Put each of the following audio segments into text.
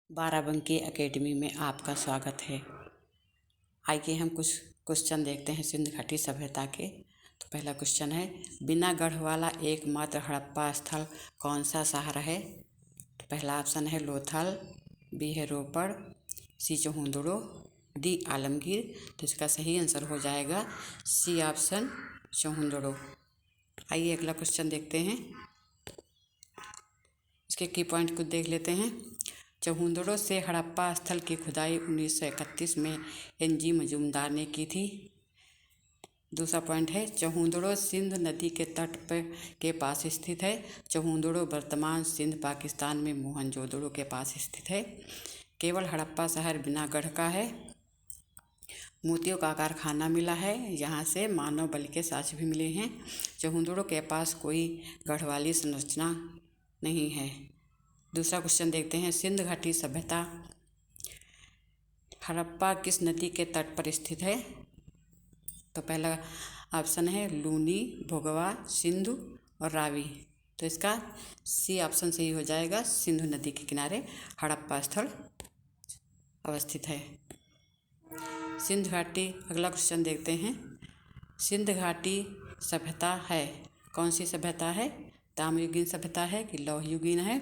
Barabanki academy में आपका स्वागत है। आइए हम कुछ क्वेश्चन देखते हैं सिंध घाटी सभ्यता के। तो पहला क्वेश्चन है, बिना गढ़ वाला एकमात्र हड़प्पा स्थल कौन सा शहर है? तो पहला ऑप्शन है लोथल, बी है रोपड़, सी चौहुंदड़ो, डी आलमगीर। तो इसका सही आंसर हो जाएगा सी ऑप्शन चौहुंदड़ो। आइए अगला क्वेश्चन देखते हैं। इसके की पॉइंट कुछ देख लेते हैं। चौहुंदड़ो से हड़प्पा स्थल की खुदाई 1931 में एन.जी. मजूमदार ने की थी। दूसरा पॉइंट है, चौहुंदड़ो सिंध नदी के तट पर के पास स्थित है। चौहुंदड़ो वर्तमान सिंध पाकिस्तान में मोहनजोदड़ो के पास स्थित है। केवल हड़प्पा शहर बिना गढ़ का है। मोतियों का कारखाना मिला है, यहाँ से मानव बल के साक्ष्य भी मिले हैं। चौहुंदड़ो के पास कोई गढ़ वाली संरचना नहीं है। दूसरा क्वेश्चन देखते हैं, सिंध घाटी सभ्यता हड़प्पा किस नदी के तट पर स्थित है? तो पहला ऑप्शन है लूनी, भोगवा, सिंधु और रावी। तो इसका सी ऑप्शन सही हो जाएगा। सिंधु नदी के किनारे हड़प्पा स्थल अवस्थित है। सिंध घाटी, अगला क्वेश्चन देखते हैं। सिंध घाटी सभ्यता है कौन सी सभ्यता है? ताम्रयुगीन सभ्यता है कि लौह युगीन है,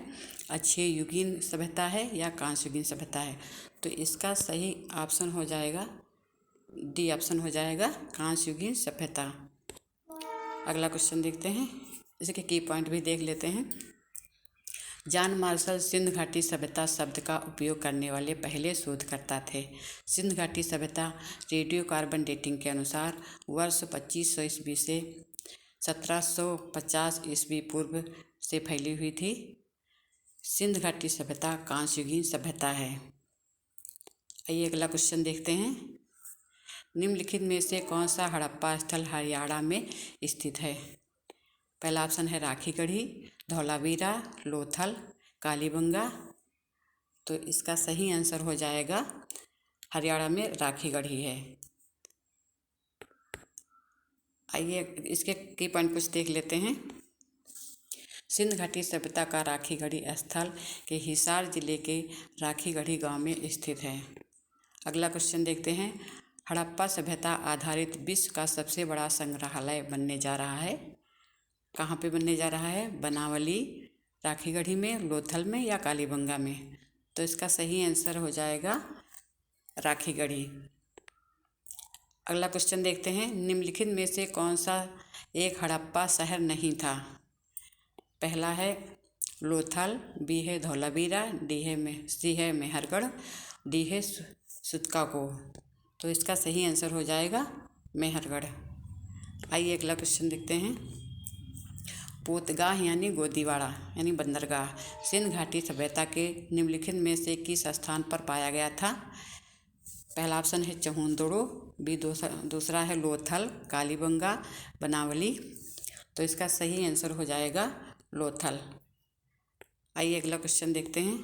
अक्षय युगीन सभ्यता है या कांस्य युगीन सभ्यता है? तो इसका सही ऑप्शन हो जाएगा डी ऑप्शन हो जाएगा कांस्य युगीन सभ्यता। अगला क्वेश्चन देखते हैं, इसके की पॉइंट भी देख लेते हैं। जॉन मार्शल सिंध घाटी सभ्यता शब्द का उपयोग करने वाले पहले शोधकर्ता थे। सिंध घाटी सभ्यता रेडियो कार्बन डेटिंग के अनुसार वर्ष 2500 ईस्वी से 1750 ईस्वी पूर्व से फैली हुई थी। सिंध घाटी सभ्यता कांस्य युगीन सभ्यता है। आइए अगला क्वेश्चन देखते हैं। निम्नलिखित में से कौन सा हड़प्पा स्थल हरियाणा में स्थित है? पहला ऑप्शन है राखीगढ़ी, धौलावीरा, लोथल, कालीबंगा। तो इसका सही आंसर हो जाएगा हरियाणा में राखीगढ़ी है। आइए इसके की पॉइंट कुछ देख लेते हैं। सिंध घाटी सभ्यता का राखीगढ़ी स्थल के हिसार जिले के राखीगढ़ी गांव में स्थित है। अगला क्वेश्चन देखते हैं। हड़प्पा सभ्यता आधारित विश्व का सबसे बड़ा संग्रहालय बनने जा रहा है। कहाँ पे बनने जा रहा है? बनावली, राखीगढ़ी में, लोथल में या कालीबंगा में? तो इसका सही आंसर हो जाएगा राखीगढ़ी। अगला क्वेश्चन देखते हैं। निम्नलिखित में से कौन सा एक हड़प्पा शहर नहीं था? पहला है लोथल, बी है धौलावीरा, सी है मेहरगढ़, डी है सुतकाको। तो इसका सही आंसर हो जाएगा मेहरगढ़। आइए अगला क्वेश्चन देखते हैं। पोतगाह यानी गोदीवाड़ा यानी बंदरगाह सिंध घाटी सभ्यता के निम्नलिखित में से किस स्थान पर पाया गया था? पहला ऑप्शन है चौहुंदड़ो, बी दूसरा है लोथल, कालीबंगा, बनावली। तो इसका सही आंसर हो जाएगा लोथल। आइए अगला क्वेश्चन देखते हैं।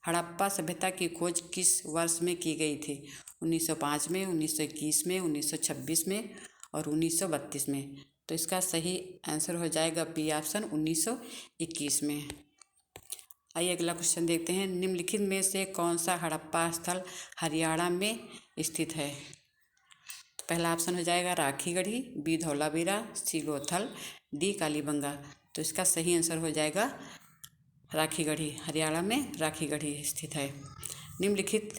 हड़प्पा सभ्यता की खोज किस वर्ष में की गई थी? 1905 में, 1921 में, 1926 में और 1932 में? तो इसका सही आंसर हो जाएगा बी ऑप्शन 1921 में। आइए अगला क्वेश्चन देखते हैं। निम्नलिखित में से कौन सा हड़प्पा स्थल हरियाणा में स्थित है? तो पहला ऑप्शन हो जाएगा राखीगढ़ी, बी धौलावीरा, सी लोथल, डी कालीबंगा। तो इसका सही आंसर हो जाएगा राखीगढ़ी। हरियाणा में राखीगढ़ी स्थित है। निम्नलिखित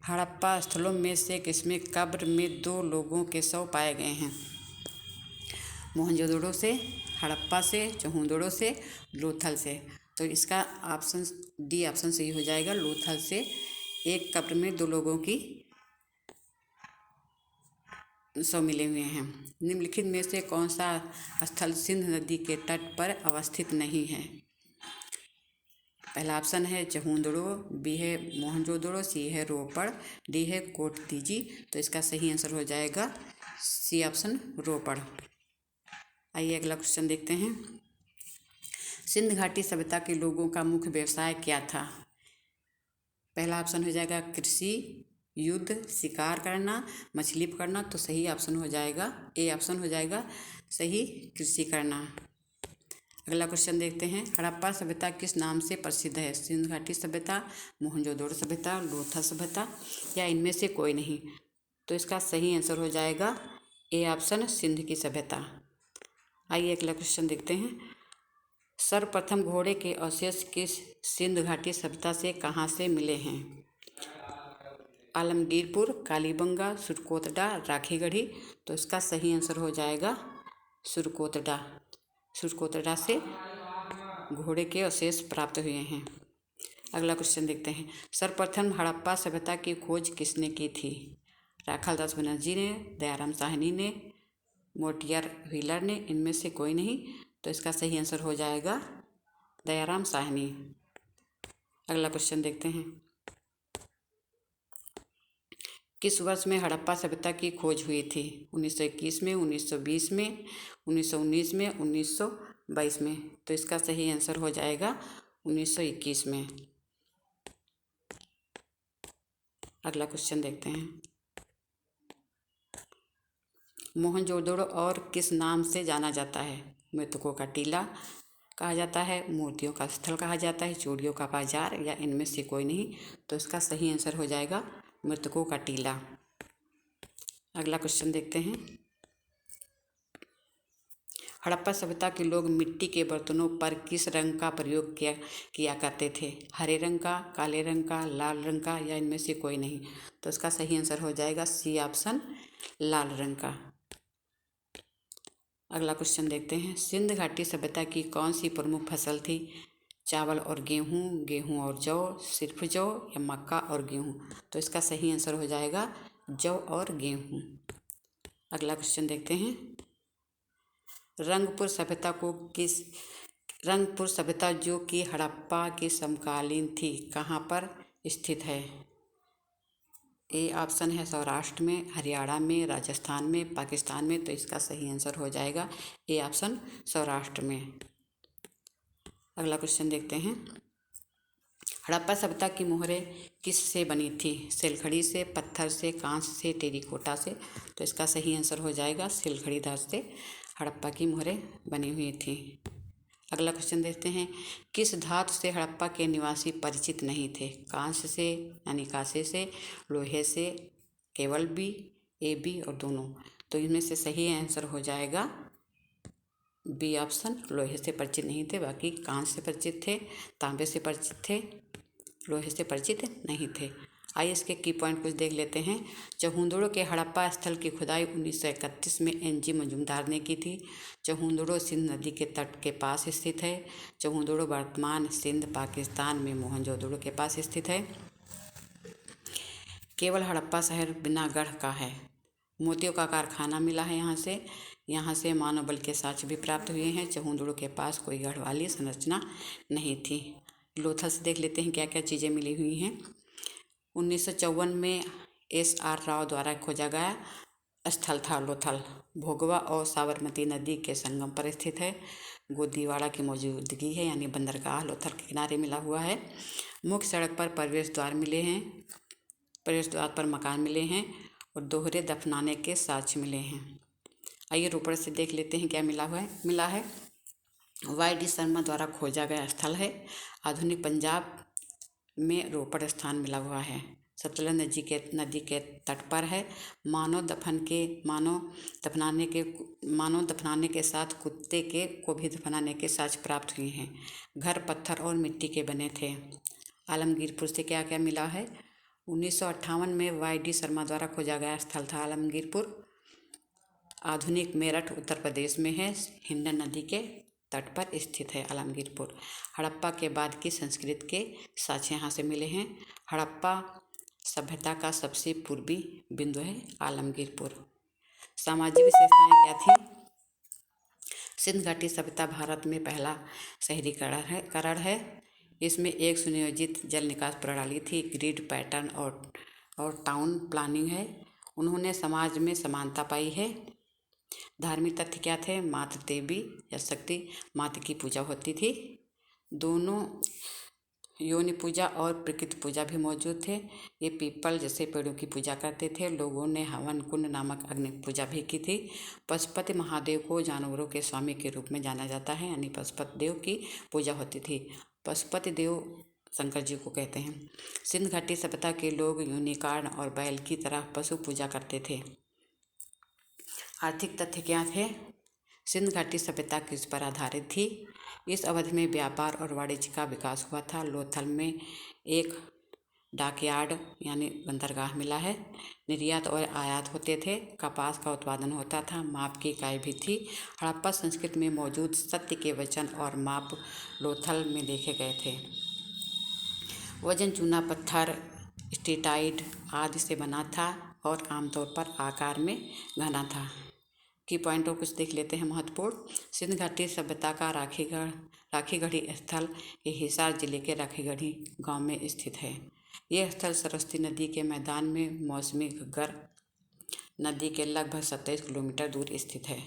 हड़प्पा स्थलों में से किसमें कब्र में 2 लोगों के शव पाए गए हैं? मोहनजोदड़ो से, हड़प्पा से, चौहुंदड़ो से, लोथल से? तो इसका ऑप्शन डी ऑप्शन सही हो जाएगा। लोथल से एक कब्र में 2 लोगों की शव मिले हुए हैं। निम्नलिखित में से कौन सा स्थल सिंध नदी के तट पर अवस्थित नहीं है? पहला ऑप्शन है चौहुंदड़ो, बी है मोहनजोदड़ो, सी है रोपड़, डी है कोटतीजी। तो इसका सही आंसर हो जाएगा सी ऑप्शन रोपड़। आइए अगला क्वेश्चन देखते हैं। सिंध घाटी सभ्यता के लोगों का मुख्य व्यवसाय क्या था? पहला ऑप्शन हो जाएगा कृषि, युद्ध, शिकार करना, मछली पकड़ना। तो सही ऑप्शन हो जाएगा ए ऑप्शन हो जाएगा सही कृषि करना। अगला क्वेश्चन देखते हैं, हड़प्पा सभ्यता किस नाम से प्रसिद्ध है? सिंधु घाटी सभ्यता, मोहनजोदड़ो सभ्यता, लोथल सभ्यता या इनमें से कोई नहीं? तो इसका सही आंसर हो जाएगा ए ऑप्शन, सिंध की सभ्यता। आइए अगला क्वेश्चन देखते हैं, सर्वप्रथम घोड़े के अवशेष किस सिंधु घाटी सभ्यता से कहाँ से मिले हैं? आलमगीरपुर, कालीबंगा, सुरकोतडा, राखीगढ़ी। तो इसका सही आंसर हो जाएगा सुरकोतडा। सुरकोतडा से घोड़े के अवशेष प्राप्त हुए हैं। अगला क्वेश्चन देखते हैं, सर्वप्रथम हड़प्पा सभ्यता की खोज किसने की थी? राखालदास बनर्जी ने, दयाराम साहनी ने, मोटियार व्हीलर ने, इनमें से कोई नहीं? तो इसका सही आंसर हो जाएगा दयाराम साहनी। अगला क्वेश्चन देखते हैं, किस वर्ष में हड़प्पा सभ्यता की खोज हुई थी? 1921 में, 1920 में, 1919 में, 1922 में? तो इसका सही आंसर हो जाएगा 1921 में। अगला क्वेश्चन देखते हैं, मोहनजोदड़ो और किस नाम से जाना जाता है? मृतकों का टीला कहा जाता है, मूर्तियों का स्थल कहा जाता है, चूड़ियों का बाजार या इनमें से कोई नहीं? तो इसका सही आंसर हो जाएगा मृतकों का टीला। अगला क्वेश्चन देखते हैं, हड़प्पा सभ्यता के लोग मिट्टी के बर्तनों पर किस रंग का प्रयोग किया करते थे? हरे रंग का, काले रंग का, लाल रंग का या इनमें से कोई नहीं? तो इसका सही आंसर हो जाएगा सी ऑप्शन, लाल रंग का। अगला क्वेश्चन देखते हैं, सिंध घाटी सभ्यता की कौन सी प्रमुख फसल थी? चावल और गेहूँ, गेहूँ और जौ, सिर्फ जौ या मक्का और गेहूँ? तो इसका सही आंसर हो जाएगा जौ और गेहूँ। अगला क्वेश्चन देखते हैं, रंगपुर सभ्यता जो कि हड़प्पा की समकालीन थी कहाँ पर स्थित है? ए ऑप्शन है सौराष्ट्र में, हरियाणा में, राजस्थान में, पाकिस्तान में? तो इसका सही आंसर हो जाएगा ए ऑप्शन, सौराष्ट्र में। अगला क्वेश्चन देखते हैं, हड़प्पा सभ्यता की मोहरें किस से बनी थी? सिलखड़ी से, पत्थर से, कांच से, टेरिकोटा से? तो इसका सही आंसर हो जाएगा सिलखड़ी धार से हड़प्पा की मोहरें बनी हुई थी। अगला क्वेश्चन देखते हैं, किस धातु से हड़प्पा के निवासी परिचित नहीं थे? कांच से यानी कांसे से, लोहे से, केवल बी, ए बी और दोनों? तो इनमें से सही आंसर हो जाएगा बी ऑप्शन, लोहे से परिचित नहीं थे, बाकी कांच से परिचित थे, तांबे से परिचित थे, लोहे से परिचित नहीं थे। आइए इसके की पॉइंट कुछ देख लेते हैं। चहुंदड़ो के हड़प्पा स्थल की खुदाई 1931 में एन.जी. मजूमदार ने की थी। चहुंदड़ो सिंध नदी के तट के पास स्थित है। चहुंदड़ो वर्तमान सिंध पाकिस्तान में मोहनजोदड़ो के पास स्थित है। केवल हड़प्पा शहर बिना गढ़ का है। मोतियों का कारखाना मिला है यहाँ से मानव बल के साक्ष्य भी प्राप्त हुए हैं। चहुंदड़ो के पास कोई गढ़ वाली संरचना नहीं थी। लोथल से देख लेते हैं क्या क्या चीज़ें मिली हुई हैं। 1954 में S.R. राव द्वारा खोजा गया स्थल था लोथल। भोगवा और साबरमती नदी के संगम पर स्थित है। गोदीवाड़ा की मौजूदगी है यानी बंदरगाह लोथल के किनारे मिला हुआ है। मुख्य सड़क पर प्रवेश द्वार पर मकान मिले हैं और दोहरे दफनाने के साक्ष्य मिले हैं। आइए रोपड़ से देख लेते हैं क्या मिला है। Y.D. शर्मा द्वारा खोजा गया स्थल है। आधुनिक पंजाब में रोपड़ स्थान मिला हुआ है। सतलज नदी के तट पर है। मानव दफनाने के साथ कुत्ते को भी दफनाने के साक्ष्य प्राप्त हुए हैं। घर पत्थर और मिट्टी के बने थे। आलमगीरपुर से क्या क्या मिला है। 1958 में Y.D. शर्मा द्वारा खोजा गया स्थल था आलमगीरपुर। आधुनिक मेरठ उत्तर प्रदेश में है। हिंडन नदी के तट पर स्थित है आलमगीरपुर। हड़प्पा के बाद की संस्कृति के साक्ष्य यहाँ से मिले हैं। हड़प्पा सभ्यता का सबसे पूर्वी बिंदु है आलमगीरपुर। सामाजिक विशेषताएं क्या थी। सिंध घाटी सभ्यता भारत में पहला शहरीकरण है। इसमें एक सुनियोजित जल निकास प्रणाली थी, ग्रिड पैटर्न और टाउन प्लानिंग है। उन्होंने समाज में समानता पाई है। धार्मिक तथ्य क्या थे। मातृ देवी या शक्ति माता की पूजा होती थी। दोनों योनि पूजा और प्रकृति पूजा भी मौजूद थे। ये पीपल जैसे पेड़ों की पूजा करते थे। लोगों ने हवन कुंड नामक अग्नि पूजा भी की थी। पशुपति महादेव को जानवरों के स्वामी के रूप में जाना जाता है, यानी पशुपति देव की पूजा होती थी। पशुपति देव शंकर जी को कहते हैं। सिंध घाटी सभ्यता के लोग यूनिकॉर्न और बैल की तरह पशु पूजा करते थे। आर्थिक तथ्य क्या थे? सिंध घाटी सभ्यता किस पर आधारित थी? इस अवधि में व्यापार और वाणिज्य का विकास हुआ था। लोथल में एक डॉकयार्ड यानी बंदरगाह मिला है। निर्यात और आयात होते थे। कपास का उत्पादन होता था। माप की इकाई भी थी। हड़प्पा संस्कृति में मौजूद सत्य के वचन और माप लोथल में देखे गए थे। वजन चूना पत्थर, स्टीटाइट आदि से बना था और आमतौर पर आकार में घना था। की पॉइंटों कुछ देख लेते हैं महत्वपूर्ण। सिंध घाटी सभ्यता का राखीगढ़ी स्थल ये हिसार जिले के राखीगढ़ी गांव में स्थित है। यह स्थल सरस्वती नदी के मैदान में मौसमी घग्गर नदी के लगभग 27 किलोमीटर दूर स्थित है।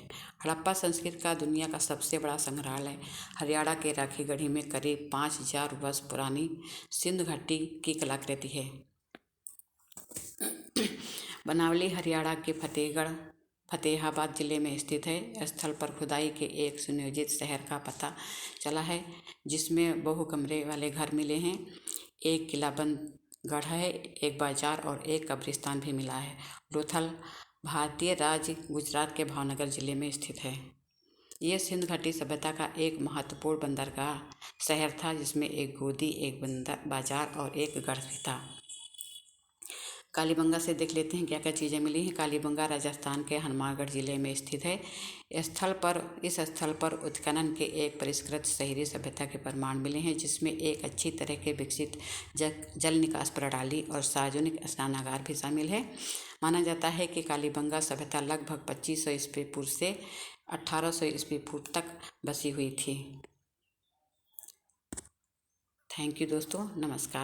हड़प्पा संस्कृति का दुनिया का सबसे बड़ा संग्रहालय हरियाणा के राखीगढ़ी में करीब 5000 वर्ष पुरानी सिंध घाटी की कलाकृति है। बनावली हरियाणा के फतेहाबाद जिले में स्थित है। स्थल पर खुदाई के एक सुनियोजित शहर का पता चला है, जिसमें बहुकमरे वाले घर मिले हैं। एक किलाबंद गढ़ है, एक बाजार और एक कब्रिस्तान भी मिला है। लोथल भारतीय राज्य गुजरात के भावनगर जिले में स्थित है। यह सिंध घाटी सभ्यता का एक महत्वपूर्ण बंदरगाह शहर था, जिसमें एक गोदी, एक बाजार और एक गढ़ भी था। कालीबंगा से देख लेते हैं क्या क्या चीज़ें मिली हैं। कालीबंगा राजस्थान के हनुमानगढ़ जिले में स्थित है। इस स्थल पर उत्खनन के एक परिष्कृत शहरी सभ्यता के प्रमाण मिले हैं, जिसमें एक अच्छी तरह के विकसित जल निकास प्रणाली और सार्वजनिक स्नानागार भी शामिल है। माना जाता है कि कालीबंगा सभ्यता लगभग 2500 ईस्वी पूर्व से 1800 ईस्वी पूर्व तक बसी हुई थी। थैंक यू दोस्तों, नमस्कार।